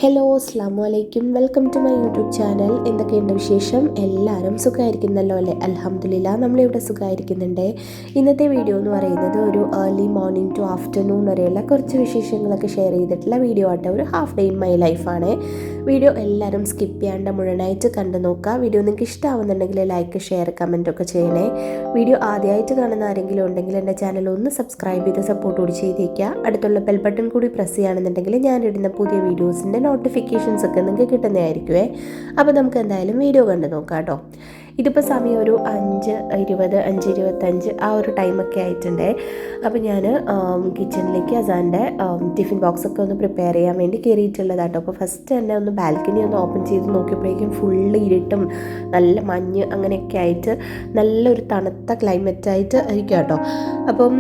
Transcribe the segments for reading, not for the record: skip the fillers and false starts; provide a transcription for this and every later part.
Hello അസ്സാമു അലൈക്കും welcome to my YouTube channel. എന്തൊക്കെയുണ്ട് വിശേഷം? എല്ലാവരും സുഖമായിരിക്കുന്നല്ലോ അല്ലേ? അൽഹംദുലില്ലാ നമ്മളിവിടെ സുഖമായിരിക്കുന്നുണ്ട്. ഇന്നത്തെ വീഡിയോ എന്ന് പറയുന്നത് ഒരു ഏർലി മോർണിംഗ് ടു ആഫ്റ്റർനൂൺ വരെയുള്ള കുറച്ച് വിശേഷങ്ങളൊക്കെ ഷെയർ ചെയ്തിട്ടുള്ള വീഡിയോ ആട്ടോ. ഒരു ഹാഫ് ഡേ ഇൻ മൈ ലൈഫാണ്. വീഡിയോ എല്ലാവരും സ്കിപ്പ് ചെയ്യാണ്ട് മുഴുവനായിട്ട് കണ്ടു നോക്കുക. വീഡിയോ നിങ്ങൾക്ക് ഇഷ്ടമാവുന്നുണ്ടെങ്കിൽ ലൈക്ക്, ഷെയർ, കമൻറ്റൊക്കെ ചെയ്യണേ. വീഡിയോ ആദ്യമായിട്ട് കാണുന്ന ആരെങ്കിലും ഉണ്ടെങ്കിൽ എൻ്റെ ചാനൽ ഒന്ന് സബ്സ്ക്രൈബ് ചെയ്ത് സപ്പോർട്ട് കൂടി ചെയ്തേക്കുക. അടുത്തുള്ള ബെൽ ബട്ടൺ കൂടി പ്രസ് ചെയ്യുകയാണെന്നുണ്ടെങ്കിൽ ഞാനിടുന്ന പുതിയ വീഡിയോസിൻ്റെ നോട്ടിഫിക്കേഷൻസ് ഒക്കെ നിങ്ങൾക്ക് കിട്ടുന്നതായിരിക്കുമേ. അപ്പോൾ നമുക്ക് എന്തായാലും വീഡിയോ കണ്ടു നോക്കാം കേട്ടോ. ഇതിപ്പോൾ സമയം ഒരു 5:20, 5:25 ആ ഒരു ടൈമൊക്കെ ആയിട്ടുണ്ട്. അപ്പോൾ ഞാൻ കിച്ചണിലേക്ക് അസാൻ്റെ ടിഫിൻ ബോക്സൊക്കെ ഒന്ന് പ്രിപ്പയർ ചെയ്യാൻ വേണ്ടി കയറിയിട്ടുള്ളതാട്ടോ. അപ്പോൾ ഫസ്റ്റ് തന്നെ ഒന്ന് ബാൽക്കണി ഒന്ന് ഓപ്പൺ ചെയ്ത് നോക്കിയപ്പോഴേക്കും ഫുള്ള് ഇരുട്ടും നല്ല മഞ്ഞ് അങ്ങനെയൊക്കെ ആയിട്ട് നല്ലൊരു തണുത്ത ക്ലൈമറ്റായിട്ട് ഇരിക്കും കേട്ടോ. അപ്പം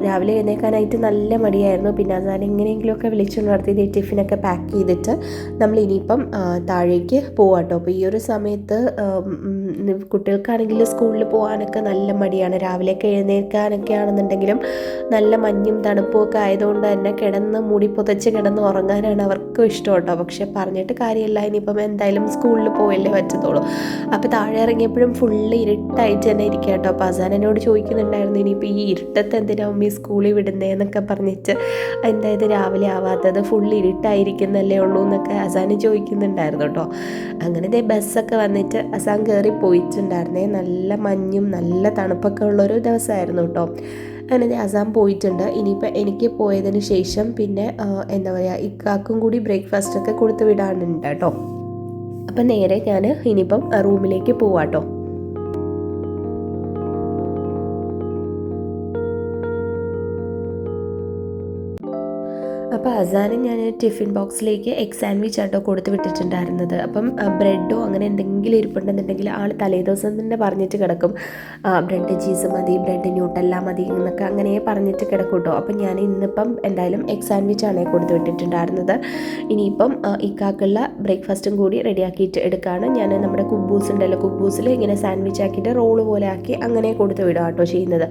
രാവിലെ എഴുന്നേൽക്കാനായിട്ട് നല്ല മടിയായിരുന്നു. പിന്നെ അസാൻ എങ്ങനെയെങ്കിലുമൊക്കെ വിളിച്ചുണർത്തി ടിഫിനൊക്കെ പാക്ക് ചെയ്തിട്ട് നമ്മൾ ഇനിയിപ്പം താഴേക്ക് പോവാട്ടോ. അപ്പോൾ ഈ ഒരു സമയത്ത് കുട്ടികൾക്കാണെങ്കിൽ സ്കൂളിൽ പോകാനൊക്കെ നല്ല മടിയാണ്. രാവിലെയൊക്കെ എഴുന്നേൽക്കാനൊക്കെ ആണെന്നുണ്ടെങ്കിലും നല്ല മഞ്ഞും തണുപ്പും ഒക്കെ ആയതുകൊണ്ട് തന്നെ കിടന്ന് മൂടി പുതച്ച് കിടന്ന് ഉറങ്ങാനാണ് അവർക്കും ഇഷ്ടം കേട്ടോ. പക്ഷെ പറഞ്ഞിട്ട് കാര്യമില്ല, ഇനിയിപ്പം എന്തായാലും സ്കൂളിൽ പോയല്ലേ പറ്റത്തുള്ളൂ. അപ്പോൾ താഴെ ഇറങ്ങിയപ്പോഴും ഫുള്ള് ഇരുട്ടായിട്ട് തന്നെ ഇരിക്കുക കേട്ടോ. അപ്പോൾ അസാൻ എന്നോട് ചോദിക്കുന്നുണ്ടായിരുന്നു, ഇനിയിപ്പോൾ ഈ ഇരുട്ടത്ത് എന്തിനാ അമ്മ സ്കൂളിൽ വിടുന്നതെന്നൊക്കെ പറഞ്ഞിട്ട്, എന്തായത് രാവിലെ ആവാത്തത്, ഫുള്ള് ഇരുട്ടായിരിക്കുന്നല്ലേ ഉള്ളൂ എന്നൊക്കെ അസാന് ചോദിക്കുന്നുണ്ടായിരുന്നു കേട്ടോ. അങ്ങനെ ദേ ബസ്സൊക്കെ വന്നിട്ട് അസാൻ കയറി പോയിട്ടുണ്ടായിരുന്നേ. നല്ല മഞ്ഞും നല്ല തണുപ്പൊക്കെ ഉള്ളൊരു ദിവസമായിരുന്നു കേട്ടോ. അങ്ങനെ അസാം പോയിട്ടുണ്ട്. ഇനിയിപ്പോൾ എനിക്ക് പോയതിന് ശേഷം പിന്നെ എന്താ പറയുക, ഇക്കാക്കും കൂടി ബ്രേക്ക്ഫാസ്റ്റൊക്കെ കൊടുത്ത് വിടാനുണ്ട് കേട്ടോ. അപ്പം നേരെ ഞാൻ ഇനിയിപ്പം റൂമിലേക്ക് പോവാട്ടോ. അപ്പോൾ അസാന് ഞാൻ ടിഫിൻ ബോക്സിലേക്ക് എഗ് സാൻഡ്വിച്ച് ആട്ടോ കൊടുത്ത് വിട്ടിട്ടുണ്ടായിരുന്നത്. അപ്പം ബ്രെഡോ അങ്ങനെ എന്തെങ്കിലും ഇരിപ്പുണ്ടെന്നുണ്ടെങ്കിൽ ആൾ തലേദിവസം തന്നെ പറഞ്ഞിട്ട് കിടക്കും, ബ്രെഡ് ചീസ് മതി, ബ്രെഡ് ന്യൂട്ടെല്ല മതി എന്നൊക്കെ അങ്ങനെ പറഞ്ഞിട്ട് കിടക്കും കേട്ടോ. അപ്പം ഞാൻ ഇന്നിപ്പം എന്തായാലും എഗ് സാൻഡ്വിച്ചാണ് കൊടുത്ത് വിട്ടിട്ടുണ്ടായിരുന്നത്. ഇനിയിപ്പം ഇക്കാക്കുള്ള ബ്രേക്ക്ഫാസ്റ്റും കൂടി റെഡിയാക്കിയിട്ട് എടുക്കുകയാണ്. ഞാൻ നമ്മുടെ കുബൂസ് ഉണ്ടല്ലോ, കുബൂസിൽ ഇങ്ങനെ സാൻഡ്വിച്ച് ആക്കിയിട്ട് റോള് പോലെ ആക്കി അങ്ങനെ കൊടുത്ത് വിടുക കേട്ടോ ചെയ്യുന്നത്.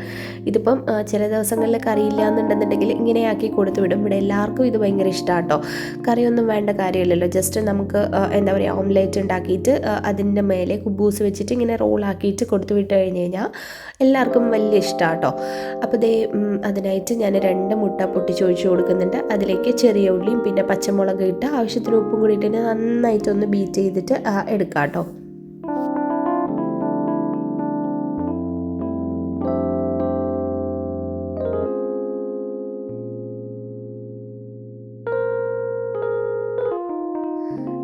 ഇതിപ്പം ചില ദിവസങ്ങളിൽ കറിയില്ല എന്നുണ്ടെന്നുണ്ടെങ്കിൽ ഇങ്ങനെ ആക്കി കൊടുത്ത് വിടും. ഇവിടെ എല്ലാവർക്കും ഇത് ഭയങ്കര ഇഷ്ടമാണ് കേട്ടോ. കറിയൊന്നും വേണ്ട കാര്യമില്ലല്ലോ, ജസ്റ്റ് നമുക്ക് എന്താ പറയുക, ഓംലേറ്റ് ഉണ്ടാക്കിയിട്ട് അതിൻ്റെ മേലെ കുബൂസ് വെച്ചിട്ട് ഇങ്ങനെ റോളാക്കിയിട്ട് കൊടുത്തു വിട്ട് കഴിഞ്ഞ് കഴിഞ്ഞാൽ എല്ലാവർക്കും വലിയ ഇഷ്ടമാണ് കേട്ടോ. അപ്പോൾ ദേ അതിനായിട്ട് ഞാൻ 2 മുട്ട പൊട്ടിച്ചൊഴിച്ച് കൊടുക്കുന്നുണ്ട്. അതിലേക്ക് ചെറിയ ഉള്ളിയും പിന്നെ പച്ചമുളക് ഇട്ട് ആവശ്യത്തിന് ഉപ്പും കൂടി ഇട്ട് നന്നായിട്ടൊന്ന് ബീറ്റ് ചെയ്തിട്ട് എടുക്കാം കേട്ടോ.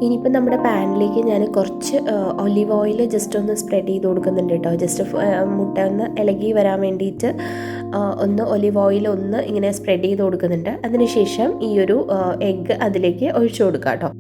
ഇനിയിപ്പം നമ്മുടെ പാനിലേക്ക് ഞാൻ കുറച്ച് ഒലിവ് ഓയിൽ ജസ്റ്റ് ഒന്ന് സ്പ്രെഡ് ചെയ്ത് കൊടുക്കുന്നുണ്ട് കേട്ടോ. ജസ്റ്റ് മുട്ട ഒന്ന് ഇളകി വരാൻ വേണ്ടിയിട്ട് ഒന്ന് ഒലിവ് ഓയിൽ ഒന്ന് ഇങ്ങനെ സ്പ്രെഡ് ചെയ്ത് കൊടുക്കുന്നുണ്ട്. അതിനുശേഷം ഈ ഒരു എഗ്ഗ് അതിലേക്ക് ഒഴിച്ചു കൊടുക്കാം കേട്ടോ.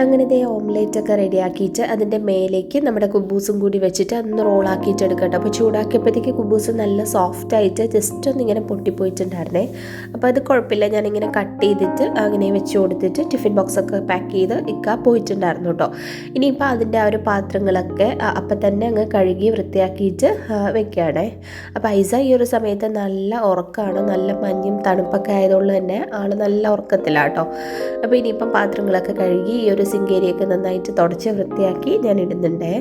അങ്ങനെ ദേ ഓംലേറ്റൊക്കെ റെഡിയാക്കിയിട്ട് അതിൻ്റെ മേലേക്ക് നമ്മുടെ കുബൂസും കൂടി വെച്ചിട്ട് അതൊന്ന് റോളാക്കിയിട്ട് എടുക്കട്ടെ. അപ്പോൾ ചൂടാക്കിയപ്പോഴത്തേക്ക് കുബൂസ് നല്ല സോഫ്റ്റായിട്ട് ജസ്റ്റ് ഒന്നിങ്ങനെ പൊട്ടിപ്പോയിട്ടുണ്ടായിരുന്നേ. അപ്പോൾ അത് കുഴപ്പമില്ല, ഞാനിങ്ങനെ കട്ട് ചെയ്തിട്ട് അങ്ങനെ വെച്ച് കൊടുത്തിട്ട് ടിഫിൻ ബോക്സൊക്കെ പാക്ക് ചെയ്ത് പോയിട്ടുണ്ടായിരുന്നു കേട്ടോ. ഇനിയിപ്പോൾ അതിൻ്റെ ആ ഒരു പാത്രങ്ങളൊക്കെ അപ്പം തന്നെ അങ്ങ് കഴുകി വൃത്തിയാക്കിയിട്ട് വെക്കുകയാണേ. അപ്പോൾ ഐസ ഈ ഒരു സമയത്ത് നല്ല ഉറക്കമാണ്, നല്ല മഞ്ഞും തണുപ്പൊക്കെ ആയതുകൊണ്ട് തന്നെ ആൾ നല്ല ഉറക്കത്തിലാണ് കേട്ടോ. അപ്പോൾ ഇനിയിപ്പം പാത്രങ്ങളൊക്കെ കഴുകി ഈ ഒരു സിങ്ക് ഏരിയയൊക്കെ നന്നായിട്ട് തുടച്ച് വൃത്തിയാക്കി ഞാൻ ഇടുന്നുണ്ടേ.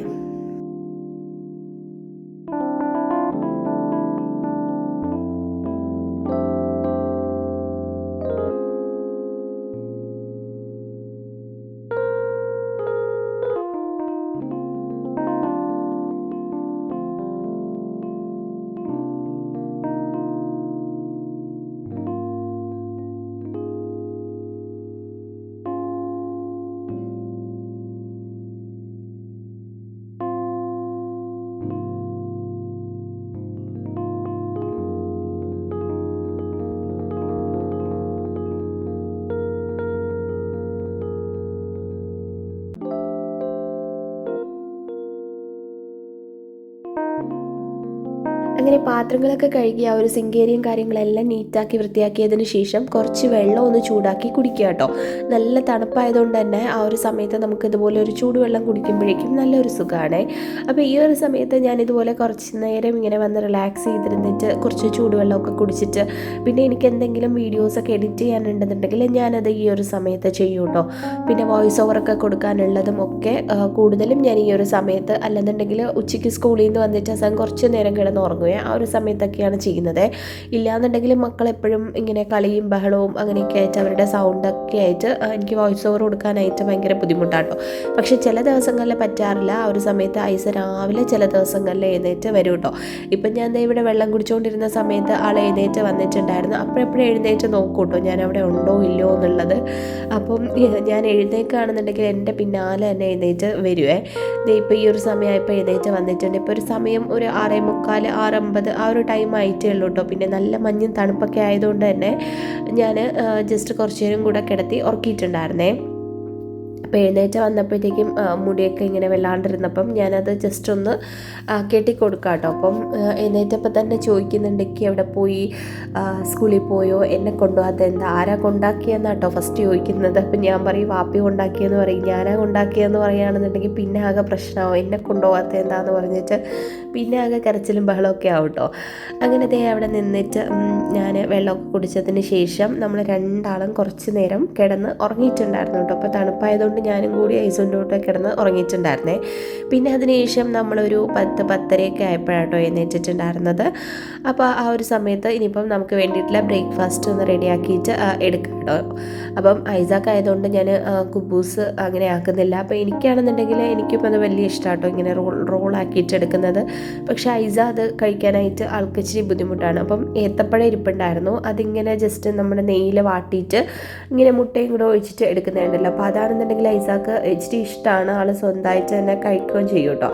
അങ്ങനെ പാത്രങ്ങളൊക്കെ കഴുകി ആ ഒരു സിങ്കേരിയും കാര്യങ്ങളെല്ലാം നീറ്റാക്കി വൃത്തിയാക്കിയതിന് ശേഷം കുറച്ച് വെള്ളം ഒന്ന് ചൂടാക്കി കുടിക്കുക കേട്ടോ. നല്ല തണുപ്പായതുകൊണ്ട് തന്നെ ആ ഒരു സമയത്ത് നമുക്ക് ഇതുപോലെ ഒരു ചൂടുവെള്ളം കുടിക്കുമ്പോഴേക്കും നല്ലൊരു സുഖമാണ്. അപ്പോൾ ഈ ഒരു സമയത്ത് ഞാനിതുപോലെ കുറച്ച് നേരം ഇങ്ങനെ വന്ന് റിലാക്സ് ചെയ്തിരുന്നിട്ട് കുറച്ച് ചൂടുവെള്ളമൊക്കെ കുടിച്ചിട്ട് പിന്നെ എനിക്ക് എന്തെങ്കിലും വീഡിയോസൊക്കെ എഡിറ്റ് ചെയ്യാനുണ്ടെന്നുണ്ടെങ്കിൽ ഞാനത് ഈ ഒരു സമയത്ത് ചെയ്യും കേട്ടോ. പിന്നെ വോയിസ് ഓവറൊക്കെ കൊടുക്കാനുള്ളതും ഒക്കെ കൂടുതലും ഞാൻ ഈ ഒരു സമയത്ത്, അല്ലെന്നുണ്ടെങ്കിൽ ഉച്ചയ്ക്ക് സ്കൂളിൽ നിന്ന് വന്നിട്ട് കുറച്ച് നേരം കിടന്ന് ഉറങ്ങുകയെ ആ ഒരു സമയത്തൊക്കെയാണ് ചെയ്യുന്നത്. ഇല്ലാന്നുണ്ടെങ്കിൽ മക്കളെപ്പോഴും ഇങ്ങനെ കളിയും ബഹളവും അങ്ങനെയൊക്കെ ആയിട്ട് അവരുടെ സൗണ്ടൊക്കെ ആയിട്ട് എനിക്ക് വോയിസ് ഓവർ കൊടുക്കാനായിട്ട് ഭയങ്കര ബുദ്ധിമുട്ടാട്ടോ. പക്ഷേ ചില ദിവസങ്ങളിൽ പറ്റാറില്ല. ആ ഒരു സമയത്ത് ഐസ് രാവിലെ ചില ദിവസങ്ങളിൽ എഴുന്നേറ്റ് വരും കേട്ടോ. ഇപ്പം ഞാൻ ഇവിടെ വെള്ളം കുടിച്ചുകൊണ്ടിരുന്ന സമയത്ത് ആൾ എഴുന്നേറ്റ് വന്നിട്ടുണ്ടായിരുന്നു. അപ്പോഴെപ്പോഴും എഴുന്നേറ്റ് നോക്കൂ കേട്ടോ ഞാൻ അവിടെ ഉണ്ടോ ഇല്ലയോ എന്നുള്ളത്. അപ്പം ഞാൻ എഴുന്നേൽക്കുകയാണെന്നുണ്ടെങ്കിൽ എൻ്റെ പിന്നാലെ തന്നെ എഴുന്നേറ്റ് വരുവേ. ഇപ്പോൾ ഈ ഒരു സമയമായപ്പോൾ എഴുന്നേറ്റ് വന്നിട്ടുണ്ട്. ഇപ്പോൾ ഒരു സമയം ഒരു 6:45 6:50 ആ ഒരു ടൈം ആയിട്ടേ ഉള്ളൂ കേട്ടോ. പിന്നെ നല്ല മഞ്ഞും തണുപ്പൊക്കെ ആയതുകൊണ്ട് തന്നെ ഞാൻ ജസ്റ്റ് കുറച്ച് നേരം കൂടെ കിടത്തി ഉറക്കിയിട്ടുണ്ടായിരുന്നേ. അപ്പോൾ എഴുന്നേറ്റ് വന്നപ്പോഴത്തേക്കും മുടിയൊക്കെ ഇങ്ങനെ വെള്ളാണ്ടിരുന്നപ്പം ഞാനത് ജസ്റ്റ് ഒന്ന് കെട്ടിക്കൊടുക്കാം കേട്ടോ. അപ്പം എഴുന്നേറ്റപ്പോൾ തന്നെ ചോദിക്കുന്നുണ്ടെങ്കിൽ എവിടെ പോയി, സ്കൂളിൽ പോയോ, എന്നെ കൊണ്ടുപോകാത്ത എന്താ, ആരാ കൊണ്ടാക്കിയെന്നാട്ടോ ഫസ്റ്റ് ചോദിക്കുന്നത്. അപ്പം ഞാൻ പറയും വാപ്പി കൊണ്ടാക്കിയെന്ന് പറയും. ഞാനാ കൊണ്ടാക്കിയെന്ന് പറയുകയാണെന്നുണ്ടെങ്കിൽ പിന്നെ ആകെ പ്രശ്നമാവും, എന്നെ കൊണ്ടുപോകാത്ത എന്താന്ന് പറഞ്ഞിട്ട് പിന്നെ ആകെ കരച്ചിലും ബഹളമൊക്കെ ആവും കേട്ടോ. അങ്ങനെ ദേ അവിടെ നിന്നിട്ട് ഞാൻ വെള്ളമൊക്കെ കുടിച്ചതിന് ശേഷം നമ്മൾ രണ്ടാളും കുറച്ച് നേരം കിടന്ന് ഉറങ്ങിയിട്ടുണ്ടായിരുന്നു കേട്ടോ. അപ്പോൾ തണുപ്പായതുകൊണ്ട് ഞാനും കൂടി ഐസിൻ്റെ കൂടെ കിടന്ന് ഉറങ്ങിയിട്ടുണ്ടായിരുന്നേ. പിന്നെ അതിനുശേഷം നമ്മളൊരു 10-10:30 ആയപ്പോഴാട്ടോ എഴുന്നേറ്റിട്ടുണ്ടായിരുന്നത്. അപ്പോൾ ആ ഒരു സമയത്ത് ഇനിയിപ്പം നമുക്ക് വേണ്ടിയിട്ടുള്ള ബ്രേക്ക്ഫാസ്റ്റ് ഒന്ന് റെഡിയാക്കിയിട്ട് എടുക്കാം കേട്ടോ. അപ്പം ഐസാക്ക് ആയതുകൊണ്ട് ഞാൻ കുബൂസ് അങ്ങനെ ആക്കുന്നില്ല. അപ്പോൾ എനിക്കാണെന്നുണ്ടെങ്കിൽ എനിക്കും അത് വലിയ ഇഷ്ടമാട്ടോ ഇങ്ങനെ റോളാക്കിയിട്ട് എടുക്കുന്നത്. പക്ഷേ ഐസ അത് കഴിക്കാനായിട്ട് ആൾക്ക് ഇച്ചിരി ബുദ്ധിമുട്ടാണ്. അപ്പം ഏത്തപ്പഴം ഇരിപ്പുണ്ടായിരുന്നു, അതിങ്ങനെ ജസ്റ്റ് നമ്മുടെ നെയ്യിൽ വാട്ടിയിട്ട് ഇങ്ങനെ മുട്ടയും കൂടെ ഒഴിച്ചിട്ട് എടുക്കുന്നുണ്ടല്ലോ. അപ്പോൾ അതാണെന്നുണ്ടെങ്കിൽ ഐസാക്ക് ഇച്ചിരി ഇഷ്ടമാണ്, ആൾ സ്വന്തമായിട്ട് തന്നെ കഴിക്കുകയും ചെയ്യും കേട്ടോ.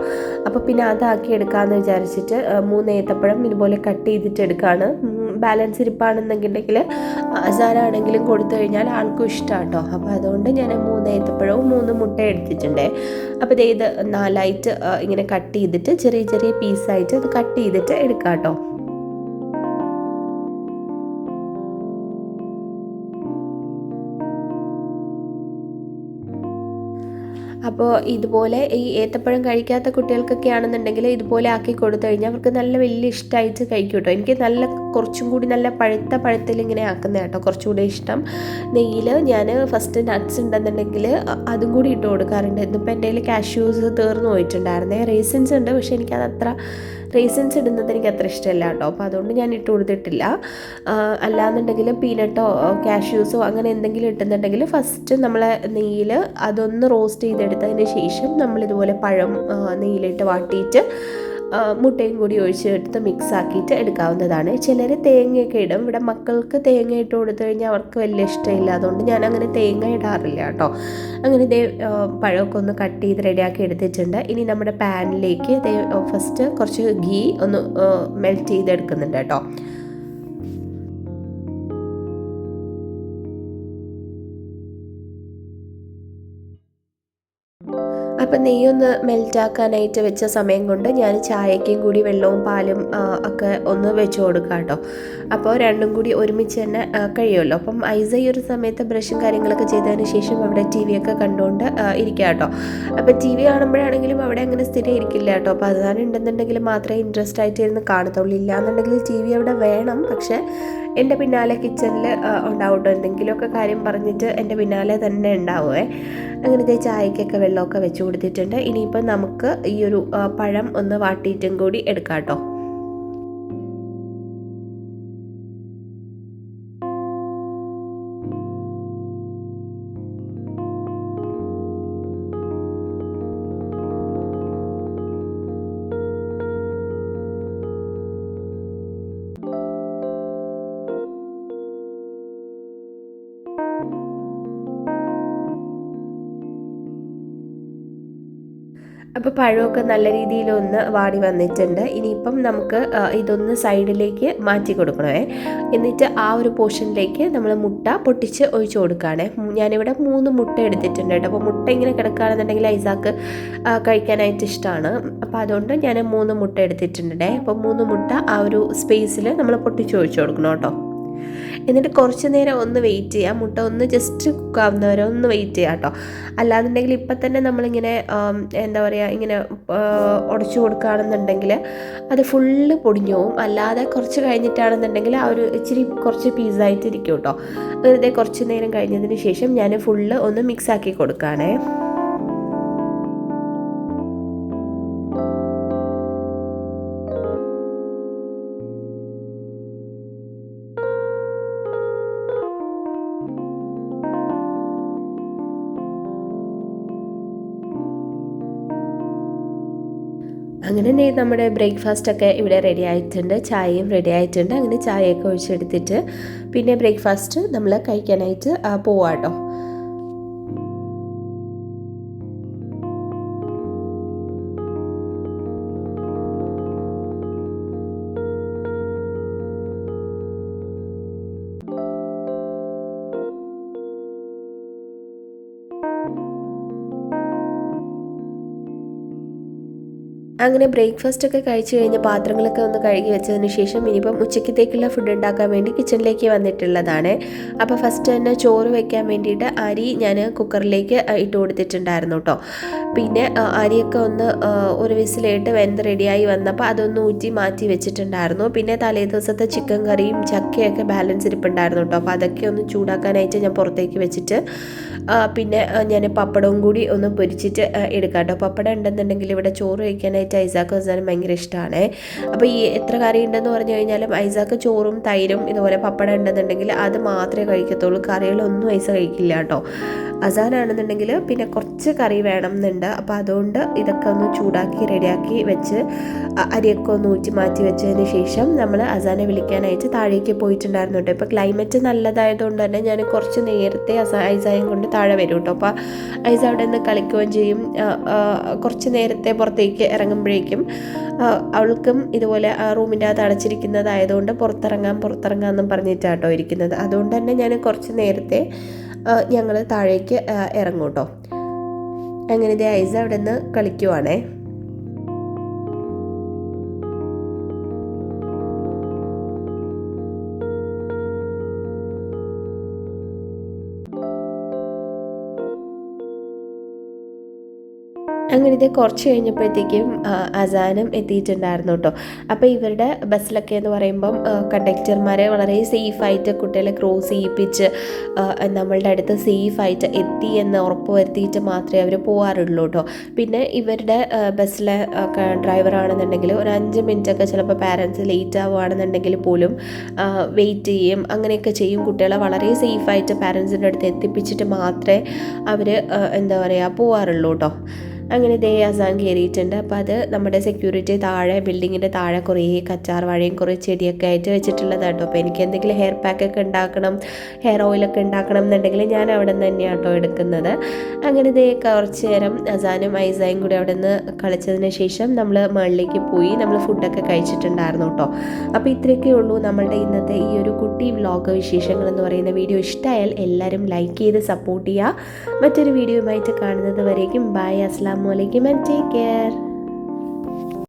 അപ്പോൾ പിന്നെ അതാക്കി എടുക്കാമെന്ന് വിചാരിച്ചിട്ട് 3 ഏത്തപ്പഴം ഇതുപോലെ കട്ട് ചെയ്തിട്ട് എടുക്കുകയാണ്. ബാലൻസ് ഇരിപ്പാണെന്നുണ്ടെങ്കിൽ അസാനാണെങ്കിലും കൊടുത്തു കഴിഞ്ഞാൽ ആൾക്കും ഇഷ്ടമാണ് കേട്ടോ. അപ്പോൾ അതുകൊണ്ട് ഞാൻ 3 ഏത്തപ്പഴവും 3 മുട്ട എടുത്തിട്ടുണ്ട്. അപ്പോൾ ഇത് 4ആയിട്ട് ഇങ്ങനെ കട്ട് ചെയ്തിട്ട് ചെറിയ ചെറിയ പീസായിട്ട് അത് കട്ട് ചെയ്തിട്ട് എടുക്കാം കേട്ടോ. അപ്പോൾ ഇതുപോലെ ഈ ഏത്തപ്പഴം കഴിക്കാത്ത കുട്ടികൾക്കൊക്കെ ആണെന്നുണ്ടെങ്കിൽ ഇതുപോലെ ആക്കി കൊടുത്തു കഴിഞ്ഞാൽ അവർക്ക് നല്ല വലിയ ഇഷ്ടമായിട്ട് കഴിക്കും കേട്ടോ. എനിക്ക് നല്ല കുറച്ചും കൂടി നല്ല പഴുത്ത പഴത്തിൽ ഇങ്ങനെ ആക്കുന്ന കേട്ടോ കുറച്ചുകൂടി ഇഷ്ടം. നെയ്യിൽ ഞാൻ ഫസ്റ്റ് നട്ട്സ് ഉണ്ടെന്നുണ്ടെങ്കിൽ അതും കൂടി ഇട്ട് കൊടുക്കാറുണ്ട്. ഇന്നിപ്പോൾ എൻ്റെ കയ്യിൽ കാഷ്യൂസ് തീർന്നു പോയിട്ടുണ്ടായിരുന്നേ. റേസിൻസ് ഉണ്ട്, പക്ഷേ എനിക്കതത്ര റേസിൻസ് ഇടുന്നത് എനിക്ക് അത്ര ഇഷ്ടമല്ല കേട്ടോ. അപ്പോൾ അതുകൊണ്ട് ഞാൻ ഇട്ട് കൊടുത്തിട്ടില്ല. അല്ലാന്നുണ്ടെങ്കിൽ പീനട്ടോ കാഷ്യൂസോ അങ്ങനെ എന്തെങ്കിലും ഇട്ടുന്നുണ്ടെങ്കിൽ ഫസ്റ്റ് നമ്മൾ നെയ്യിൽ അതൊന്ന് റോസ്റ്റ് ചെയ്തെടുത്തതിന് ശേഷം നമ്മളിതുപോലെ പഴം നെയ്യിലിട്ട് വാട്ടിയിട്ട് മുട്ടയും കൂടി ഒഴിച്ചെടുത്ത് മിക്സ് ആക്കിയിട്ട് എടുക്കാവുന്നതാണ്. ചിലർ തേങ്ങയൊക്കെ ഇടും. ഇവിടെ മക്കൾക്ക് തേങ്ങ ഇട്ട് കൊടുത്തു കഴിഞ്ഞാൽ അവർക്ക് വലിയ ഇഷ്ടമില്ല, അതുകൊണ്ട് ഞാൻ അങ്ങനെ തേങ്ങ ഇടാറില്ല കേട്ടോ. അങ്ങനെ ഇതേ പഴമൊക്കെ ഒന്ന് കട്ട് ചെയ്ത് റെഡിയാക്കി എടുത്തിട്ടുണ്ട്. ഇനി നമ്മുടെ പാനിലേക്ക് ഫസ്റ്റ് കുറച്ച് ഗീ ഒന്ന് മെൽറ്റ് ചെയ്തെടുക്കുന്നുണ്ട് കേട്ടോ. അപ്പം നെയ്യൊന്ന് മെൽറ്റാക്കാനായിട്ട് വെച്ച സമയം കൊണ്ട് ഞാൻ ചായക്കും കൂടി വെള്ളവും പാലും ഒക്കെ ഒന്ന് വെച്ച് കൊടുക്കാം കേട്ടോ. അപ്പോൾ രണ്ടും കൂടി ഒരുമിച്ച് തന്നെ കഴിയുമല്ലോ. അപ്പം ഐസ ഈ ഒരു സമയത്ത് ബ്രഷും കാര്യങ്ങളൊക്കെ ചെയ്തതിന് ശേഷം അവിടെ ടി വി ഒക്കെ കണ്ടുകൊണ്ട് ഇരിക്കുക കേട്ടോ. അപ്പോൾ ടി വി കാണുമ്പോഴാണെങ്കിലും അവിടെ അങ്ങനെ സ്ഥിരം ഇരിക്കില്ല കേട്ടോ. അപ്പോൾ അതാണ് ഉണ്ടെന്നുണ്ടെങ്കിൽ മാത്രമേ ഇൻട്രസ്റ്റ് ആയിട്ട് ഇരുന്ന് കാണത്തുള്ളൂ. ഇല്ലാന്നുണ്ടെങ്കിൽ ടി വി അവിടെ വേണം, പക്ഷേ എൻ്റെ പിന്നാലെ കിച്ചണിൽ ഉണ്ടാവും കേട്ടോ. എന്തെങ്കിലുമൊക്കെ കാര്യം പറഞ്ഞിട്ട് എൻ്റെ പിന്നാലെ തന്നെ ഉണ്ടാവുമേ. അങ്ങനത്തെ ചായക്കൊക്കെ വെള്ളമൊക്കെ വെച്ച് കൊടുത്തിട്ടുണ്ട്. ഇനിയിപ്പോൾ നമുക്ക് ഈ ഒരു പഴം ഒന്ന് വാട്ടിയിട്ടും കൂടി എടുക്കാം കേട്ടോ. അപ്പോൾ പഴമൊക്കെ നല്ല രീതിയിലൊന്ന് വാടി വന്നിട്ടുണ്ട്. ഇനിയിപ്പം നമുക്ക് ഇതൊന്ന് സൈഡിലേക്ക് മാറ്റി കൊടുക്കണേ. എന്നിട്ട് ആ ഒരു പോർഷനിലേക്ക് നമ്മൾ മുട്ട പൊട്ടിച്ച് ഒഴിച്ചു കൊടുക്കുകയാണ്. ഞാനിവിടെ 3 മുട്ട എടുത്തിട്ടുണ്ട് കേട്ടോ. അപ്പോൾ മുട്ട ഇങ്ങനെ കിടക്കുകയാണെന്നുണ്ടെങ്കിൽ ഐസാക്ക് കഴിക്കാനായിട്ട് ഇഷ്ടമാണ്. അപ്പോൾ അതുകൊണ്ട് ഞാൻ 3 മുട്ട എടുത്തിട്ടുണ്ട്. അപ്പോൾ 3 മുട്ട ആ ഒരു സ്പേസിൽ നമ്മൾ പൊട്ടിച്ച് ഒഴിച്ചു കൊടുക്കണം കേട്ടോ. എന്നിട്ട് കുറച്ച് നേരം ഒന്ന് വെയിറ്റ് ചെയ്യുക. മുട്ട ഒന്ന് ജസ്റ്റ് കുക്കാവുന്നവരെ ഒന്ന് വെയിറ്റ് ചെയ്യുക കേട്ടോ. അല്ലാന്നുണ്ടെങ്കിൽ ഇപ്പം തന്നെ നമ്മളിങ്ങനെ എന്താ പറയുക, ഇങ്ങനെ ഉടച്ചു കൊടുക്കുകയാണെന്നുണ്ടെങ്കിൽ അത് ഫുള്ള് പൊടിഞ്ഞു പോവും. അല്ലാതെ കുറച്ച് കഴിഞ്ഞിട്ടാണെന്നുണ്ടെങ്കിൽ ആ ഒരു ഇച്ചിരി കുറച്ച് പീസായിട്ടിരിക്കും കേട്ടോ. വെറുതെ കുറച്ച് നേരം കഴിഞ്ഞതിന് ശേഷം ഞാൻ ഫുള്ള് ഒന്ന് മിക്സാക്കി കൊടുക്കുകയാണേ. അങ്ങനെ നമ്മുടെ ബ്രേക്ക്ഫാസ്റ്റൊക്കെ ഇവിടെ റെഡി ആയിട്ടുണ്ട്. ചായയും റെഡി ആയിട്ടുണ്ട്. അങ്ങനെ ചായയൊക്കെ ഒഴിച്ചെടുത്തിട്ട് പിന്നെ ബ്രേക്ക്ഫാസ്റ്റ് നമ്മൾ കഴിക്കാനായിട്ട് പോവാം കേട്ടോ. അങ്ങനെ ബ്രേക്ക്ഫാസ്റ്റൊക്കെ കഴിച്ച് കഴിഞ്ഞ് പാത്രങ്ങളൊക്കെ ഒന്ന് കഴുകി വെച്ചതിന് ശേഷം ഇനിയിപ്പം ഉച്ചക്കത്തേക്കുള്ള ഫുഡ് ഉണ്ടാക്കാൻ വേണ്ടി കിച്ചണിലേക്ക് വന്നിട്ടുള്ളതാണ്. അപ്പോൾ ഫസ്റ്റ് തന്നെ ചോറ് വയ്ക്കാൻ വേണ്ടിയിട്ട് അരി ഞാൻ കുക്കറിലേക്ക് ഇട്ട് കൊടുത്തിട്ടുണ്ടായിരുന്നു കേട്ടോ. പിന്നെ അരിയൊക്കെ ഒന്ന് ഒരു വിസിലായിട്ട് വെന്ത് റെഡിയായി വന്നപ്പോൾ അതൊന്ന് ഊറ്റി മാറ്റി വെച്ചിട്ടുണ്ടായിരുന്നു. പിന്നെ തലേ ദിവസത്തെ ചിക്കൻ കറിയും ചക്കയൊക്കെ ബാലൻസ് ഇരിപ്പുണ്ടായിരുന്നു കേട്ടോ. അപ്പോൾ അതൊക്കെ ഒന്ന് ചൂടാക്കാനായിട്ട് ഞാൻ പുറത്തേക്ക് വെച്ചിട്ട് പിന്നെ ഞാൻ പപ്പടവും കൂടി ഒന്ന് പൊരിച്ചിട്ട് എടുക്കാം കേട്ടോ. പപ്പടം ഉണ്ടെന്നുണ്ടെങ്കിൽ ഇവിടെ ചോറ് കഴിക്കാനായിട്ട് ഐസാക്ക് ഹസാനും ഭയങ്കര ഇഷ്ടമാണ്. അപ്പോൾ ഈ എത്ര കറി ഉണ്ടെന്ന് പറഞ്ഞു കഴിഞ്ഞാലും ഐസാക്ക് ചോറും തൈരും ഇതുപോലെ പപ്പടം ഉണ്ടെന്നുണ്ടെങ്കിൽ അത് മാത്രമേ കഴിക്കത്തുള്ളൂ. കറികളൊന്നും ഐസ കഴിക്കില്ല കേട്ടോ. അസാനാണെന്നുണ്ടെങ്കിൽ പിന്നെ കുറച്ച് കറി വേണം എന്നുണ്ട്. അപ്പോൾ അതുകൊണ്ട് ഇതൊക്കെ ഒന്ന് ചൂടാക്കി റെഡിയാക്കി വെച്ച് അരിയൊക്കെ ഒന്ന് ഊറ്റി മാറ്റി വെച്ചതിന് ശേഷം നമ്മൾ അസാനെ വിളിക്കാനായിട്ട് താഴേക്ക് പോയിട്ടുണ്ടായിരുന്നു കേട്ടോ. ഇപ്പോൾ ക്ലൈമറ്റ് നല്ലതായതുകൊണ്ട് തന്നെ ഞാൻ കുറച്ച് നേരത്തെ ഐസായും കൊണ്ട് താഴെ വരും കേട്ടോ. അപ്പോൾ ഐസ അവിടെ നിന്ന് കളിക്കുകയും ചെയ്യും. കുറച്ച് നേരത്തെ പുറത്തേക്ക് ഇറങ്ങുമ്പോഴേക്കും അവൾക്കും ഇതുപോലെ റൂമിൻ്റെ അകത്ത് അടച്ചിരിക്കുന്നതായതുകൊണ്ട് പുറത്തിറങ്ങാമെന്നും പറഞ്ഞിട്ടാട്ടോ ഇരിക്കുന്നത്. അതുകൊണ്ട് തന്നെ ഞാൻ കുറച്ച് നേരത്തെ ഞങ്ങൾ താഴേക്ക് ഇറങ്ങും കേട്ടോ. അങ്ങനെ ഇതേ ഐസ അവിടെ നിന്ന് കളിക്കുവാണേ. അങ്ങനെ ഇത് കുറച്ച് കഴിഞ്ഞപ്പോഴത്തേക്കും അസാനും എത്തിയിട്ടുണ്ടായിരുന്നു കേട്ടോ. അപ്പോൾ ഇവരുടെ ബസ്സിലൊക്കെ എന്ന് പറയുമ്പം കണ്ടക്ടർമാരെ വളരെ സേഫായിട്ട് കുട്ടികളെ ക്രോസ് ചെയ്യിപ്പിച്ച് നമ്മളുടെ അടുത്ത് സേഫായിട്ട് എത്തി എന്ന് ഉറപ്പ് വരുത്തിയിട്ട് മാത്രമേ അവർ പോകാറുള്ളൂ കേട്ടോ. പിന്നെ ഇവരുടെ ബസ്സിലെ ഡ്രൈവറാണെന്നുണ്ടെങ്കിൽ ഒരു 5 മിനിറ്റൊക്കെ ചിലപ്പോൾ പാരൻസ് ലേറ്റ് ആവുകയാണെന്നുണ്ടെങ്കിൽ പോലും വെയിറ്റ് ചെയ്യും. അങ്ങനെയൊക്കെ ചെയ്യും. കുട്ടികളെ വളരെ സേഫായിട്ട് പാരൻസിൻ്റെ അടുത്ത് എത്തിപ്പിച്ചിട്ട് മാത്രമേ അവർ എന്താ പറയുക പോകാറുള്ളൂ കേട്ടോ. അങ്ങനെ ദേ അസാൻ കയറിയിട്ടുണ്ട്. അപ്പോൾ അത് നമ്മുടെ സെക്യൂരിറ്റി താഴെ ബിൽഡിങ്ങിൻ്റെ താഴെ കുറേ കച്ചാർ വാഴയും കുറേ ചെടിയൊക്കെ ആയിട്ട് വെച്ചിട്ടുള്ളത് കേട്ടോ. അപ്പോൾ എനിക്ക് എന്തെങ്കിലും ഹെയർ പാക്കൊക്കെ ഉണ്ടാക്കണം, ഹെയർ ഓയിലൊക്കെ ഉണ്ടാക്കണം എന്നുണ്ടെങ്കിൽ ഞാൻ അവിടെ നിന്ന് തന്നെയാണ് കേട്ടോ എടുക്കുന്നത്. അങ്ങനെ ദേ കുറച്ച് നേരം അസാനും ഐസായും കൂടി അവിടെ നിന്ന് കളിച്ചതിന് ശേഷം നമ്മൾ മുകളിലേക്ക് പോയി നമ്മൾ ഫുഡൊക്കെ കഴിച്ചിട്ടുണ്ടായിരുന്നു കേട്ടോ. അപ്പോൾ ഇത്രയൊക്കെ ഉള്ളൂ നമ്മളുടെ ഇന്നത്തെ ഈ ഒരു കുട്ടി വ്ലോഗ് വിശേഷങ്ങൾ എന്ന് പറയുന്ന വീഡിയോ. ഇഷ്ടമായാൽ എല്ലാവരും ലൈക്ക് ചെയ്ത് സപ്പോർട്ട് ചെയ്യുക. മറ്റൊരു വീഡിയോയുമായിട്ട് കാണുന്നത് വരേക്കും ബൈ, അസ്സലാമു അലൈക്കും ആൻഡ് ടേക്ക് കെയർ.